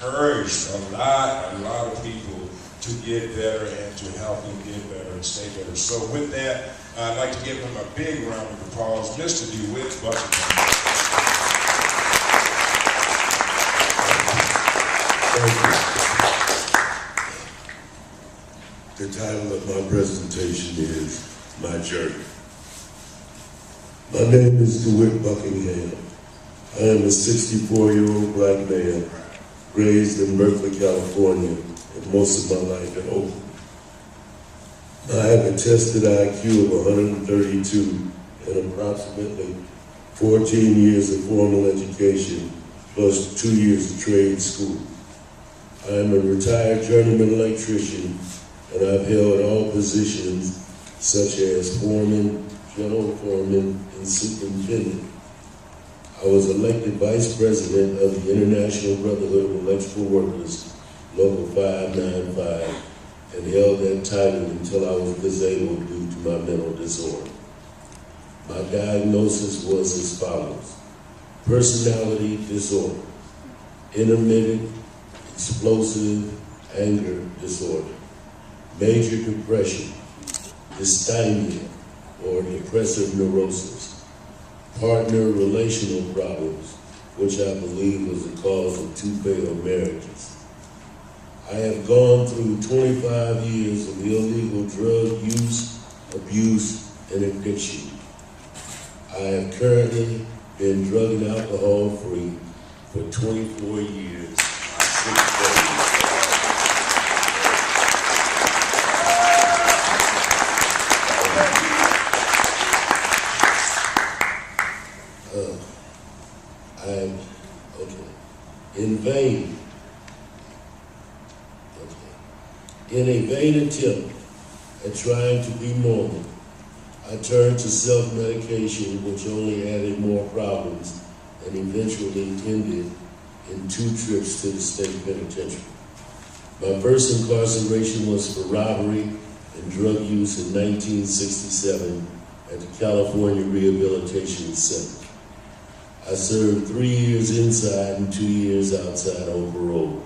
encouraged a lot of people to get better and to help them get better and stay better. So with that, I'd like to give him a big round of applause, Mr. DeWitt Buckingham. The title of my presentation is My Journey. My name is DeWitt Buckingham. I am a 64-year-old black man raised in Berkeley, California, and most of my life in Oakland. I have a tested IQ of 132 and approximately 14 years of formal education plus 2 years of trade school. I am a retired journeyman electrician, and I've held all positions such as foreman, general foreman, and superintendent. I was elected vice president of the International Brotherhood of Electrical Workers, Local 595, and held that title until I was disabled due to my mental disorder. My diagnosis was as follows: personality disorder, intermittent explosive anger disorder, major depression, dysthymia or depressive neurosis, partner relational problems, which I believe was the cause of 2 failed marriages. I have gone through 25 years of illegal drug use, abuse, and addiction. I have currently been drug and alcohol free for 24 years. In a vain attempt at trying to be normal, I turned to self-medication, which only added more problems and eventually ended in 2 trips to the state penitentiary. My first incarceration was for robbery and drug use in 1967 at the California Rehabilitation Center. I served 3 years inside and 2 years outside on parole.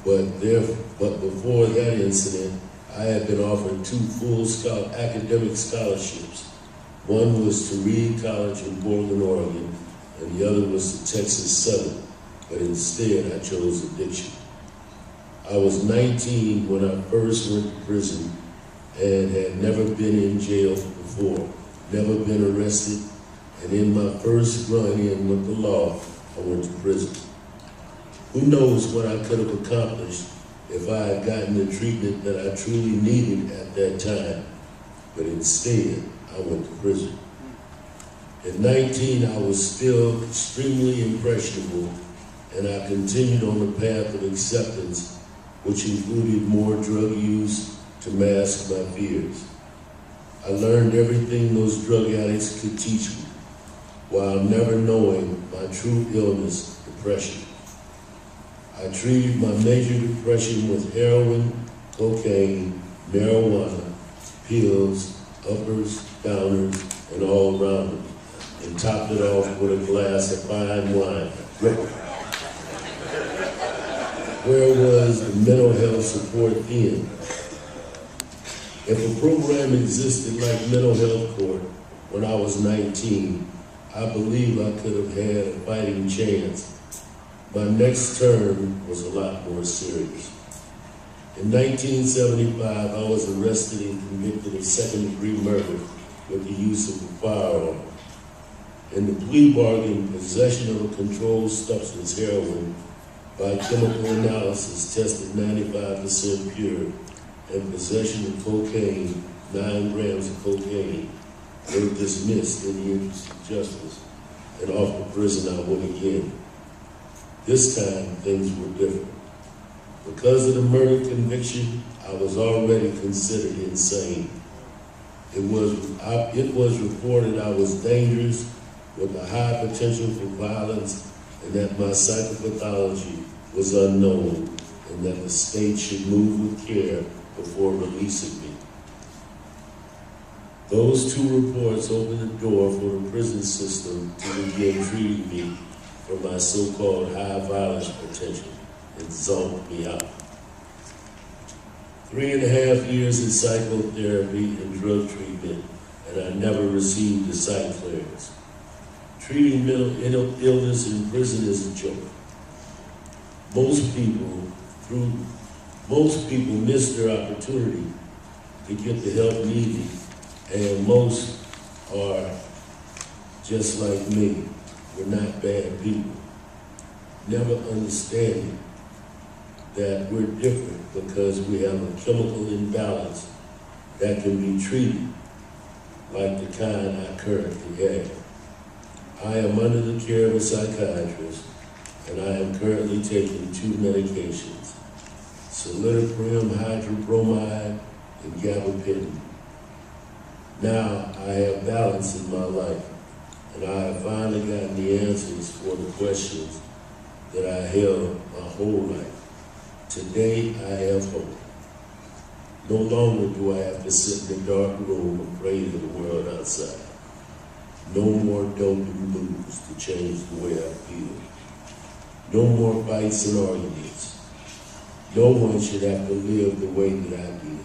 But before that incident, I had been offered 2 full academic scholarships. One was to Reed College in Portland, Oregon, and the other was to Texas Southern, but instead I chose addiction. I was 19 when I first went to prison and had never been in jail before, never been arrested, and in my first run-in with the law, I went to prison. Who knows what I could have accomplished if I had gotten the treatment that I truly needed at that time, but instead, I went to prison. At 19, I was still extremely impressionable, and I continued on the path of acceptance, which included more drug use to mask my fears. I learned everything those drug addicts could teach me, while never knowing my true illness, depression. I treated my major depression with heroin, cocaine, marijuana, pills, uppers, downers, and all-rounders, and topped it off with a glass of fine wine. Where was the mental health support then? If a program existed like mental health court when I was 19, I believe I could have had a fighting chance. My next term was a lot more serious. In 1975, I was arrested and convicted of second-degree murder with the use of a firearm. In the plea bargain, possession of a controlled substance, heroin, by chemical analysis tested 95% pure, and possession of cocaine, 9 grams of cocaine, were dismissed in the interest of justice, and off to prison I went again. This time, things were different. Because of the murder conviction, I was already considered insane. It was reported I was dangerous with a high potential for violence and that my psychopathology was unknown and that the state should move with care before releasing me. Those 2 reports opened the door for the prison system to begin treating me for my so-called high violence potential. and zoned me out. 3.5 years in psychotherapy and drug treatment, and I never received a psych clearance. Treating mental illness in prison is a joke. Most people miss their opportunity to get the help needed, and most are just like me. We're not bad people. Never understanding that we're different because we have a chemical imbalance that can be treated like the kind I currently have. I am under the care of a psychiatrist, and I am currently taking 2 medications, citalopram hydrobromide and gabapentin. Now I have balance in my life, and I have finally gotten the answers for the questions that I held my whole life. Today I have hope. No longer do I have to sit in a dark room afraid of the world outside. No more dope and booze to change the way I feel. No more fights and arguments. No one should have to live the way that I did.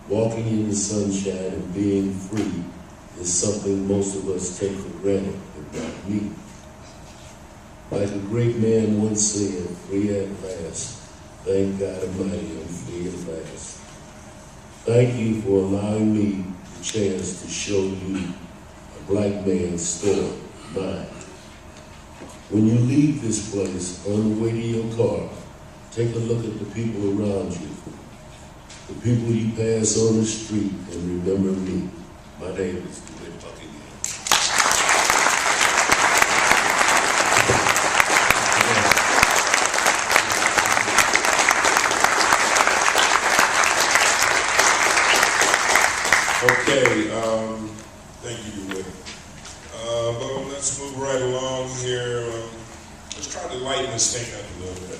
Walking in the sunshine and being free is something most of us take for granted, but not me. Like a great man once said, free at last. Thank God Almighty, I'm free at last. Thank you for allowing me the chance to show you a black man's story, mine. When you leave this place on the way to your car, take a look at the people around you, the people you pass on the street, and remember me. My name is DeWitt Buckingham. Okay, thank you, DeWitt. But let's move right along here. Let's try to lighten this thing up a little bit.